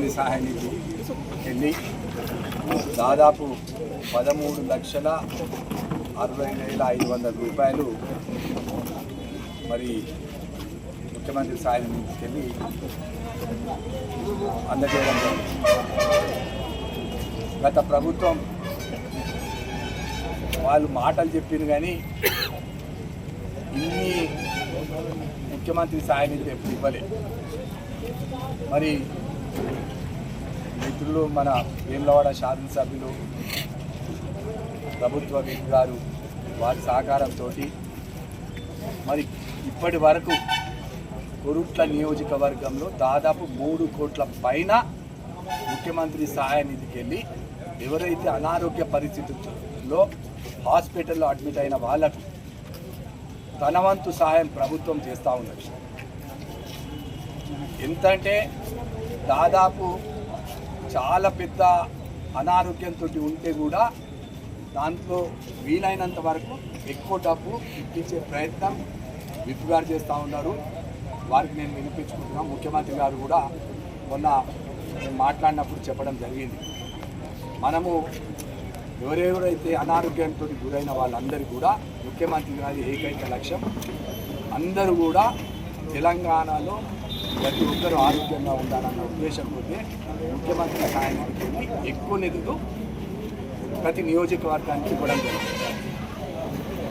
ముఖ్యమంత్రి సహాయ నిధి వెళ్ళి దాదాపు 13,60,500 రూపాయలు మరి ముఖ్యమంత్రి సహాయ నిధికి వెళ్ళి అందజేయడం జరిగింది. గత ప్రభుత్వం వాళ్ళు మాటలు చెప్పింది కానీ ఇన్ని ముఖ్యమంత్రి సహాయ నిధులు ఎప్పుడు ఇవ్వలేదు. మరి మిత్రులు మన వేములవాడ శాసనసభ్యులు ప్రభుత్వ వ్యక్తి గారు వారి సహకారంతో మరి ఇప్పటి వరకు కొరుట్ల నియోజకవర్గంలో దాదాపు 3 కోట్ల పైన ముఖ్యమంత్రి సహాయ నిధికి వెళ్ళి ఎవరైతే అనారోగ్య పరిస్థితుల్లో హాస్పిటల్లో అడ్మిట్ అయిన వాళ్ళకు తన వంతు సహాయం ప్రభుత్వం చేస్తూ ఉన్నది. ఎంతంటే దాదాపు చాలా పెద్ద అనారోగ్యంతో ఉంటే కూడా దాంట్లో వీలైనంత వరకు ఎక్కువ డబ్బు ఇప్పించే ప్రయత్నం విప్ గారు చేస్తూ ఉన్నారు. వారికి నేను వినిపించుకుంటున్నాను. ముఖ్యమంత్రి గారు కూడా మొన్న మాట్లాడినప్పుడు చెప్పడం జరిగింది. మనము ఎవరెవరైతే అనారోగ్యంతో గురైన వాళ్ళందరూ కూడా ముఖ్యమంత్రి గారి ఏకైక లక్ష్యం అందరూ కూడా తెలంగాణలో ప్రతి ఒక్కరూ ఆరోగ్యంగా ఉండాలన్న ఉద్దేశంతో ముఖ్యమంత్రి సహాయానికి ఎక్కువ నిధులు ప్రతి నియోజకవర్గానికి ఇవ్వడం జరిగింది.